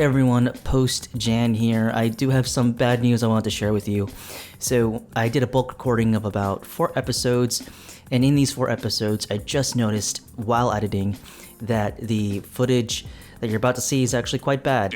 Hey everyone, post-Jan here. I do have some bad news I want to share with you. So I did a bulk recording of about 4 episodes, and in these 4 episodes, I just noticed while editing that the footage that you're about to see is actually quite bad.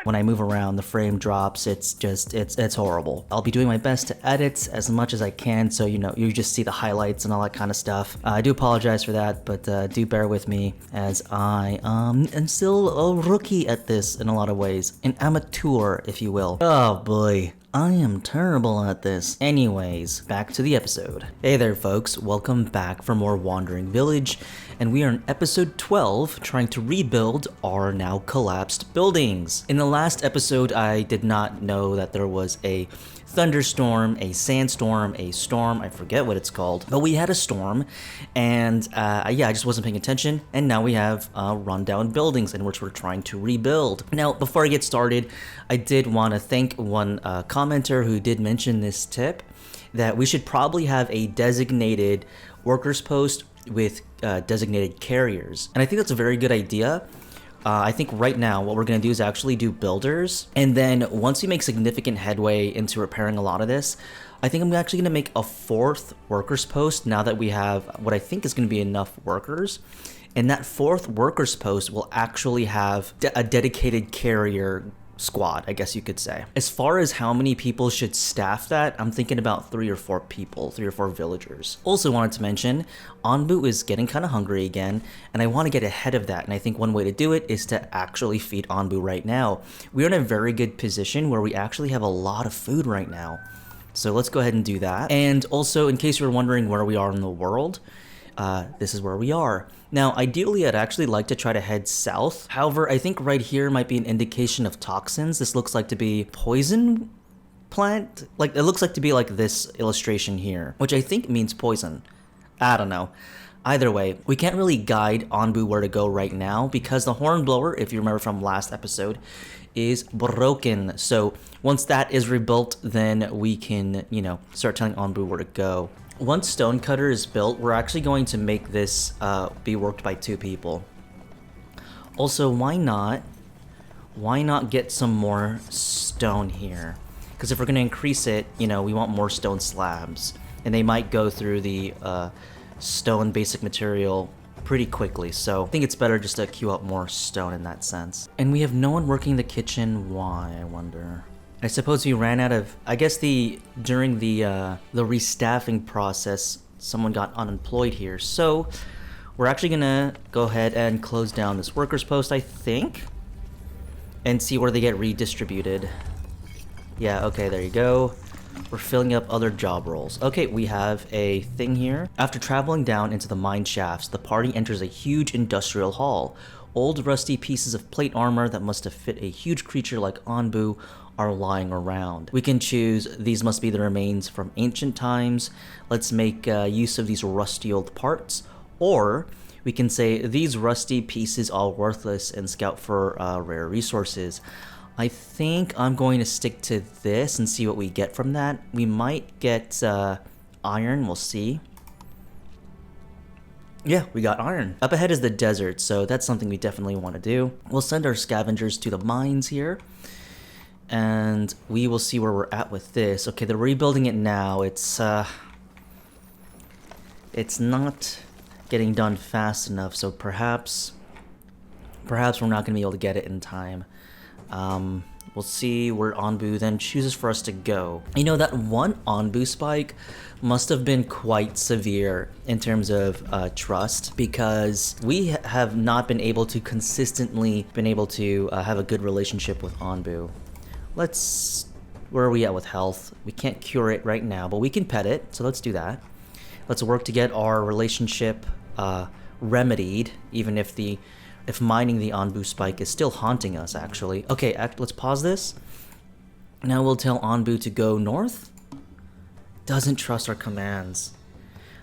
When I move around, the frame drops. It's horrible. I'll be doing my best to edit as much as I can, so you just see the highlights and all that kind of stuff. I do apologize for that, but do bear with me, as I am still a rookie at this in a lot of ways, an amateur, if you will. Oh boy. I am terrible at this. Anyways, back to the episode. Hey there folks, welcome back for more Wandering Village, and we are in episode 12 trying to rebuild our now collapsed buildings. In the last episode, I did not know that there was a thunderstorm, a sandstorm, a storm, I forget what it's called, but we had a storm, and I just wasn't paying attention, and now we have rundown buildings in which we're trying to rebuild. Now, before I get started, I did want to thank one commenter who did mention this tip, that we should probably have a designated workers post with designated carriers, and I think that's a very good idea. I think right now what we're going to do is actually do builders, and then once we make significant headway into repairing a lot of this, I think I'm actually going to make a 4th workers post now that we have what I think is going to be enough workers, and that 4th workers post will actually have a dedicated carrier squad, I guess you could say. As far as how many people should staff that, I'm thinking about 3 or 4 people, 3 or 4 villagers. Also wanted to mention, Onbae is getting kind of hungry again, and I want to get ahead of that, and I think one way to do it is to actually feed Onbae right now. We're in a very good position where we actually have a lot of food right now. So let's go ahead and do that. And also, in case you're wondering where we are in the world, this is where we are. Now, ideally, I'd actually like to try to head south. However, I think right here might be an indication of toxins. This looks like to be poison plant. Like, it looks like to be like this illustration here, which I think means poison. I don't know. Either way, we can't really guide Onbae where to go right now because the hornblower, if you remember from last episode, is broken. So once that is rebuilt, then we can, start telling Onbae where to go. Once Stonecutter is built, we're actually going to make this be worked by 2 people. Also, why not get some more stone here? Because if we're going to increase it, we want more stone slabs. And they might go through the stone basic material pretty quickly. So I think it's better just to queue up more stone in that sense. And we have no one working the kitchen. Why, I wonder? I suppose we ran out of, I guess during the restaffing process, someone got unemployed here. So we're actually gonna go ahead and close down this workers post, I think, and see where they get redistributed. Yeah, okay, there you go. We're filling up other job roles. Okay, we have a thing here. After traveling down into the mine shafts, the party enters a huge industrial hall. Old rusty pieces of plate armor that must have fit a huge creature like Onbae are lying around. We can choose these must be the remains from ancient times. Let's make use of these rusty old parts, or we can say these rusty pieces are worthless and scout for rare resources. I think I'm going to stick to this and see what we get from that. We might get iron, we'll see. Yeah, we got iron. Up ahead is the desert, so that's something we definitely want to do. We'll send our scavengers to the mines here, and we will see where we're at with this. Okay, they're rebuilding it now. It's not getting done fast enough, so perhaps we're not going to be able to get it in time. We'll see where Onbae then chooses for us to go. That one Onbae spike must have been quite severe in terms of trust, because we have not been able to consistently have a good relationship with Onbae. Where are we at with health? We can't cure it right now, but we can pet it, so let's do that. Let's work to get our relationship remedied, even if mining the Onbae spike is still haunting us, actually. Okay, let's pause this. Now we'll tell Onbae to go north. Doesn't trust our commands.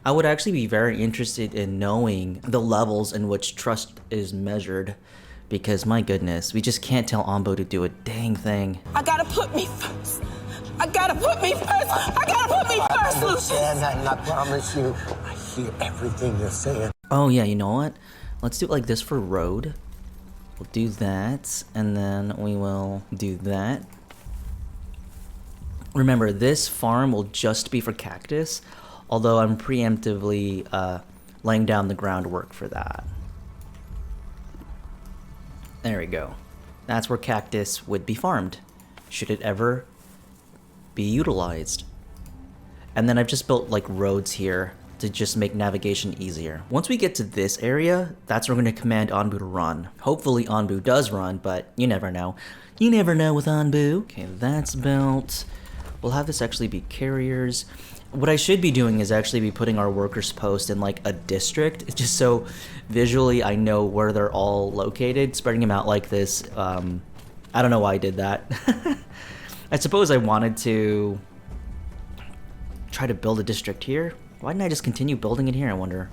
I would actually be very interested in knowing the levels in which trust is measured, because my goodness, we just can't tell Onbae to do a dang thing. I gotta put me first. I gotta put me first, Lucius. And I promise you, I hear everything you're saying. Oh yeah, you know what? Let's do it like this for road. We'll do that, and then we will do that. Remember, this farm will just be for cactus, although I'm preemptively laying down the groundwork for that. There we go. That's where cactus would be farmed, should it ever be utilized. And then I've just built like roads here to just make navigation easier. Once we get to this area, that's where we're going to command Onbu to run. Hopefully Onbu does run, but you never know. You never know with Onbu. Okay, that's built. We'll have this actually be carriers. What I should be doing is actually be putting our workers post in like a district, just so visually I know where they're all located, spreading them out like this. I don't know why I did that. I suppose I wanted to try to build a district here. Why didn't I just continue building it here, I wonder?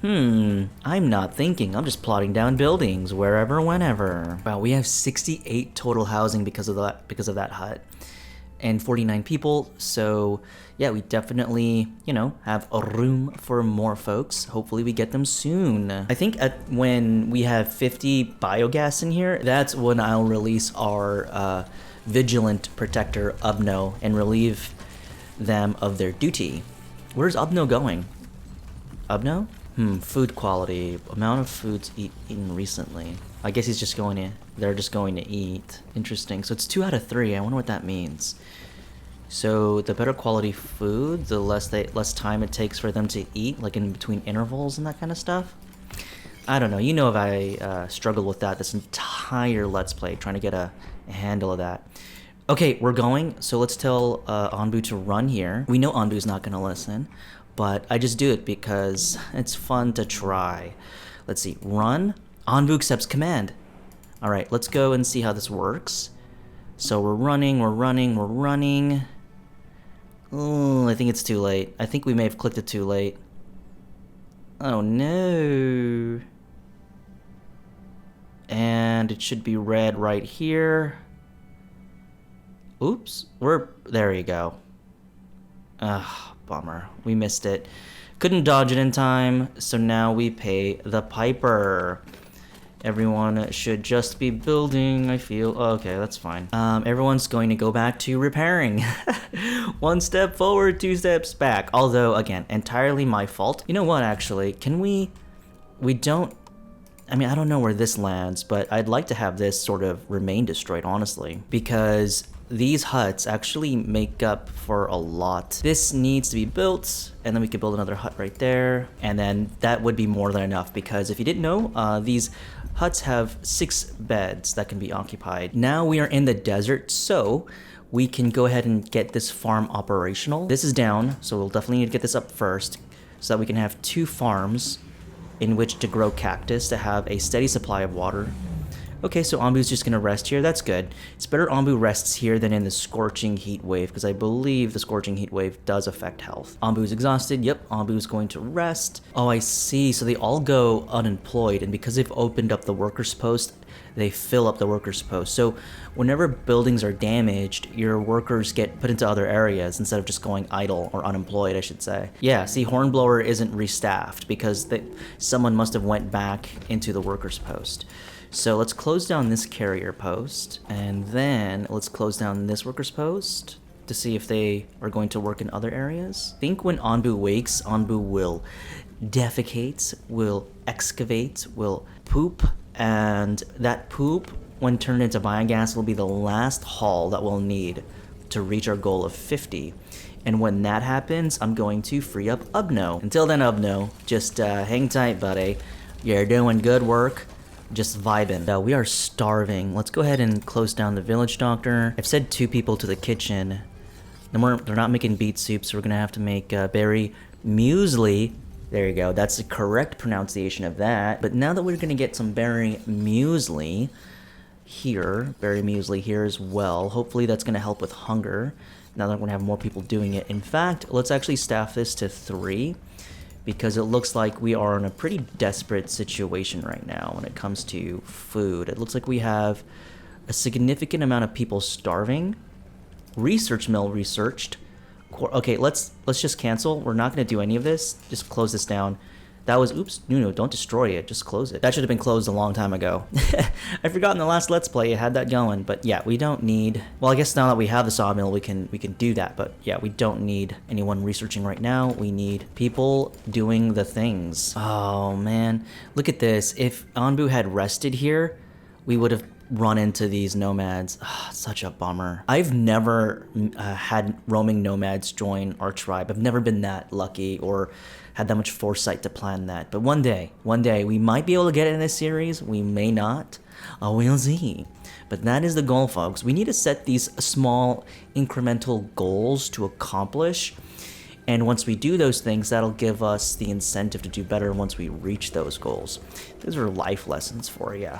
I'm not thinking. I'm just plotting down buildings wherever, whenever. Wow, we have 68 total housing because of that hut. And 49 people, so yeah, we definitely, you know, have a room for more folks. Hopefully we get them soon. I think when we have 50 biogas in here, that's when I'll release our Vigilant Protector Ubno and relieve them of their duty. Where's Ubno going? Ubno? Food quality. Amount of foods eaten recently. I guess he's just going to, they're just going to eat. Interesting. So it's 2 out of 3. I wonder what that means. So the better quality food, the less time it takes for them to eat, like in between intervals and that kind of stuff. I don't know. You know, if I struggled with that this entire Let's Play, trying to get a handle of that. Okay, we're going. So let's tell Onbu to run here. We know Onbu's not going to listen, but I just do it because it's fun to try. Let's see. Run. Onbu accepts command. All right, let's go and see how this works. So we're running. Oh, I think it's too late. I think we may have clicked it too late. Oh no. And it should be red right here. Oops, there you go. Ugh, bummer. We missed it. Couldn't dodge it in time, so now we pay the piper. Everyone should just be building, I feel. Okay, that's fine. Everyone's going to go back to repairing. 1 step forward, 2 steps back. Although, again, entirely my fault. You know what, actually? Can we don't... I mean, I don't know where this lands, but I'd like to have this sort of remain destroyed, honestly. Because these huts actually make up for a lot. This needs to be built, and then we could build another hut right there. And then that would be more than enough, because if you didn't know, these huts have 6 beds that can be occupied. Now we are in the desert, so we can go ahead and get this farm operational. This is down, so we'll definitely need to get this up first, so that we can have 2 farms in which to grow cactus to have a steady supply of water. Okay, so Onbu's just gonna rest here. That's good. It's better Onbu rests here than in the scorching heat wave, because I believe the scorching heat wave does affect health. Onbu's exhausted. Yep, Onbu's going to rest. Oh, I see. So they all go unemployed, and because they've opened up the workers post, they fill up the workers post. So whenever buildings are damaged, your workers get put into other areas instead of just going idle, or unemployed, I should say. Yeah, see, Hornblower isn't restaffed because someone must have went back into the workers post. So let's close down this carrier post, and then let's close down this workers post to see if they are going to work in other areas. I think when Onbu wakes, Onbu will defecate, will excavate, will poop, and that poop, when turned into biogas, will be the last haul that we'll need to reach our goal of 50. And when that happens, I'm going to free up Ubno. Until then, Ubno, just hang tight, buddy. You're doing good work. Just vibing. We are starving. Let's go ahead and close down the village doctor. I've said 2 people to the kitchen. They're not making beet soup, so we're gonna have to make berry muesli. There you go. That's the correct pronunciation of that. But now that we're gonna get some berry muesli here as well. Hopefully that's gonna help with hunger. Now that we're gonna have more people doing it. In fact, let's actually staff this to 3. Because it looks like we are in a pretty desperate situation right now when it comes to food. It looks like we have a significant amount of people starving. Research mill researched. Okay, let's just cancel. We're not going to do any of this. Just close this down. That was, oops, no, don't destroy it, just close it. That should have been closed a long time ago. I forgot in the last Let's Play it had that going, but yeah, we don't need, well, I guess now that we have the sawmill, we can do that, but yeah, we don't need anyone researching right now. We need people doing the things. Oh man, look at this. If Onbae had rested here, we would have run into these nomads. Such a bummer. I've never had roaming nomads join our tribe. I've never been that lucky or had that much foresight to plan that. But one day, we might be able to get it in this series. We may not. We'll see. But that is the goal, folks. We need to set these small incremental goals to accomplish. And once we do those things, that'll give us the incentive to do better once we reach those goals. Those are life lessons for you.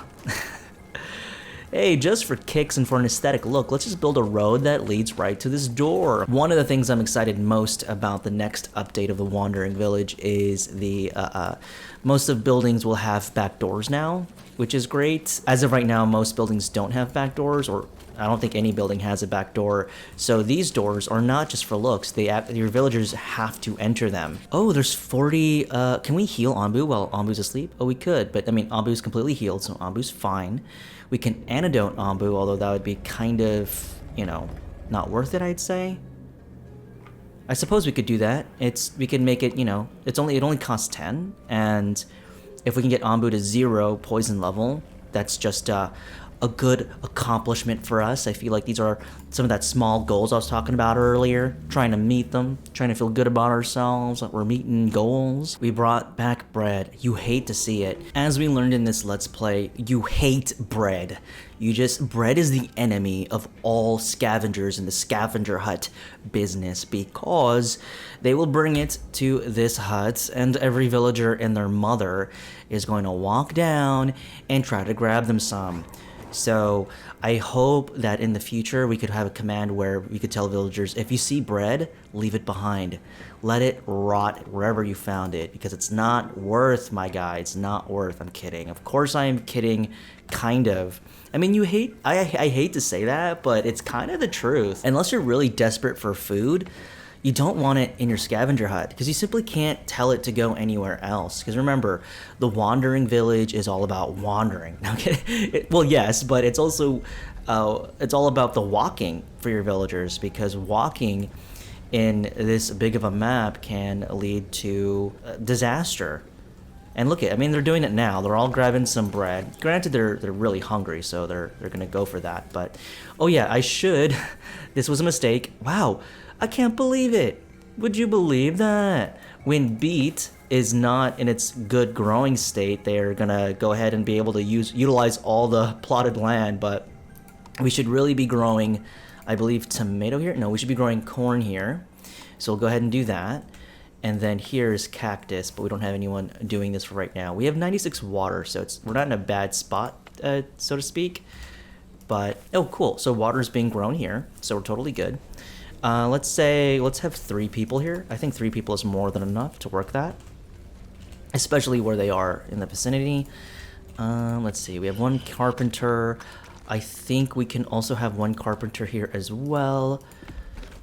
Hey, just for kicks and for an aesthetic look, let's just build a road that leads right to this door. One of the things I'm excited most about the next update of the Wandering Village is the most of buildings will have back doors now, which is great. As of right now, most buildings don't have back doors, or I don't think any building has a back door. So these doors are not just for looks. Your villagers have to enter them. Oh, there's 40. Can we heal Onbae while Onbae's asleep? Oh, we could, but I mean, Onbae's completely healed, so Onbae's fine. We can antidote Onbae, although that would be kind of, not worth it, I'd say. I suppose we could do that. We can make it, it only costs 10, and if we can get Onbae to 0 poison level, that's just a good accomplishment for us. I feel like these are some of that small goals I was talking about earlier, trying to meet them, trying to feel good about ourselves, that we're meeting goals. We brought back bread. You hate to see it. As we learned in this Let's Play, you hate bread. Bread is the enemy of all scavengers in the scavenger hut business because they will bring it to this hut and every villager and their mother is going to walk down and try to grab them some. So I hope that in the future we could have a command where we could tell villagers, if you see bread, leave it behind. Let it rot wherever you found it, because it's not worth, my guy. It's not worth. I'm kidding. Of course I am kidding, kind of. I mean, I hate to say that, but it's kind of the truth. Unless you're really desperate for food, you don't want it in your scavenger hut because you simply can't tell it to go anywhere else. Because remember, the Wandering Village is all about wandering. No, I'm kidding. Well, yes, but it's also it's all about the walking for your villagers, because walking in this big of a map can lead to disaster. And look at, I mean, they're doing it now. They're all grabbing some bread. Granted, they're really hungry, so they're gonna go for that. But oh yeah, this was a mistake. Wow. I can't believe it. Would you believe that? When beet is not in its good growing state, they're gonna go ahead and be able to utilize all the plotted land, but we should really be growing, I believe, tomato here? No, we should be growing corn here. So we'll go ahead and do that. And then here's cactus, but we don't have anyone doing this right now. We have 96 water, so we're not in a bad spot, so to speak. But, oh cool, so water is being grown here, so we're totally good. Let's have 3 people here. I think 3 people is more than enough to work that, especially where they are in the vicinity. Let's see, we have 1 carpenter. I think we can also have 1 carpenter here as well.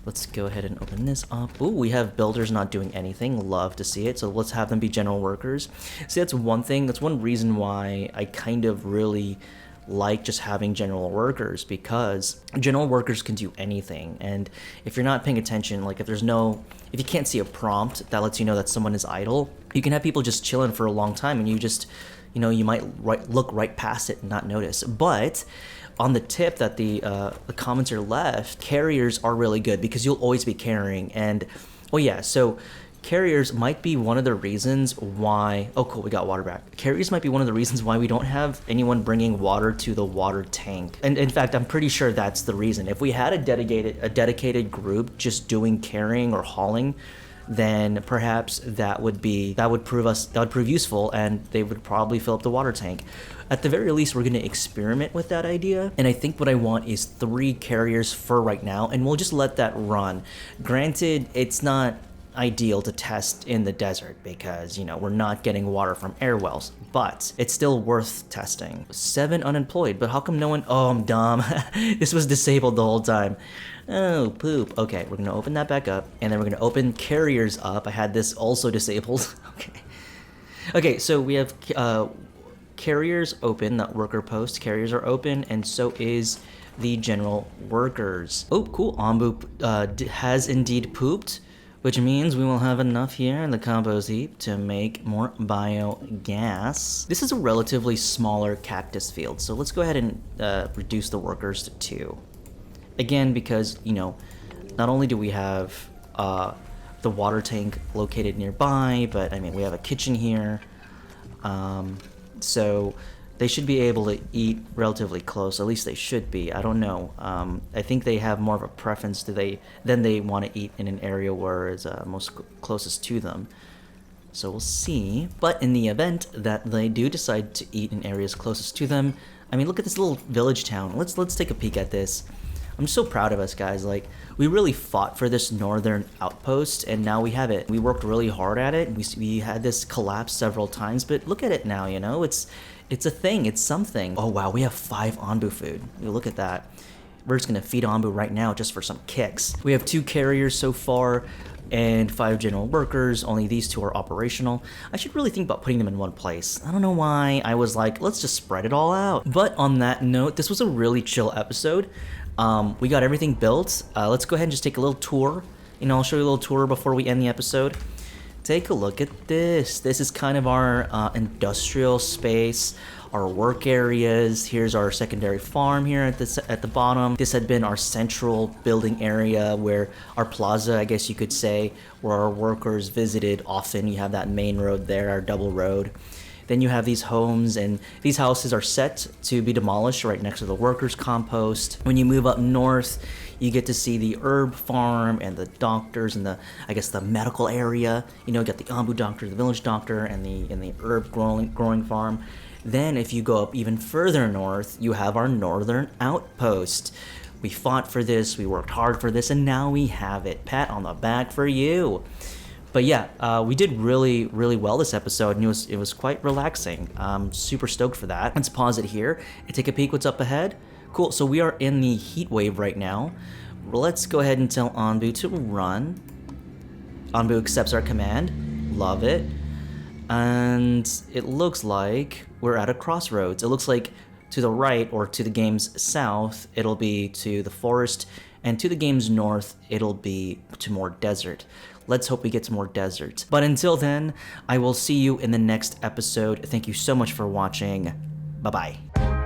Let's go ahead and open this up. Ooh, we have builders not doing anything. Love to see it. So let's have them be general workers. See, that's one thing. That's one reason why I kind of really like just having general workers, because general workers can do anything. And if you're not paying attention, like if you can't see a prompt that lets you know that someone is idle, you can have people just chilling for a long time and you just, you might look right past it and not notice. But on the tip that the commenter left, carriers are really good because you'll always be carrying. And oh yeah, so carriers might be one of the reasons why, oh cool, we got water back. Carriers might be one of the reasons why we don't have anyone bringing water to the water tank. And in fact, I'm pretty sure that's the reason. If we had a dedicated group just doing carrying or hauling, then perhaps that would prove useful, and they would probably fill up the water tank. At the very least, we're going to experiment with that idea, and I think what I want is 3 carriers for right now, and we'll just let that run. Granted, it's not ideal to test in the desert because, we're not getting water from air wells, but it's still worth testing. 7 unemployed, but how come no one, oh, I'm dumb. This was disabled the whole time. Oh, poop. Okay, we're gonna open that back up, and then we're gonna open carriers up. I had this also disabled. Okay. Okay, so we have carriers open, that worker post. Carriers are open, and so is the general workers. Oh, cool. Onbae has indeed pooped, which means we will have enough here in the compost heap to make more biogas. This is a relatively smaller cactus field, so let's go ahead and reduce the workers to 2. Again, because, you know, not only do we have the water tank located nearby, but I mean, we have a kitchen here. So they should be able to eat relatively close. At least they should be. I don't know. I think they have more of a preference than they want to eat in an area where it's most closest to them. So we'll see. But in the event that they do decide to eat in areas closest to them, I mean, look at this little village town. Let's take a peek at this. I'm so proud of us, guys. Like, we really fought for this northern outpost, and now we have it. We worked really hard at it. We had this collapse several times, but look at it now, you know? It's a thing. It's something. Oh, wow. We have 5 Onbae food. Look at that. We're just going to feed Onbae right now just for some kicks. We have 2 carriers so far and 5 general workers. Only these 2 are operational. I should really think about putting them in one place. I don't know why. I was like, let's just spread it all out. But on that note, this was a really chill episode. We got everything built. Let's go ahead and just take a little tour. You know, I'll show you a little tour before we end the episode. Take a look at this. This is kind of our industrial space, our work areas. Here's our secondary farm here at the bottom. This had been our central building area, where our plaza, I guess you could say, where our workers visited often. You have that main road there, our double road. Then you have these homes, and these houses are set to be demolished right next to the workers' compost. When you move up north, you get to see the herb farm and the doctors and the medical area. You know, you got the Onbae doctor, the village doctor, and the herb growing farm. Then if you go up even further north, you have our northern outpost. We fought for this, we worked hard for this, and now we have it. Pat on the back for you. But yeah, we did really, really well this episode, and it was quite relaxing. I'm super stoked for that. Let's pause it here and take a peek what's up ahead. Cool, so we are in the heat wave right now. Let's go ahead and tell Onbae to run. Onbae accepts our command. Love it. And it looks like we're at a crossroads. It looks like to the right, or to the game's south, it'll be to the forest, and to the game's north, it'll be to more desert. Let's hope we get to more desert. But until then, I will see you in the next episode. Thank you so much for watching. Bye-bye.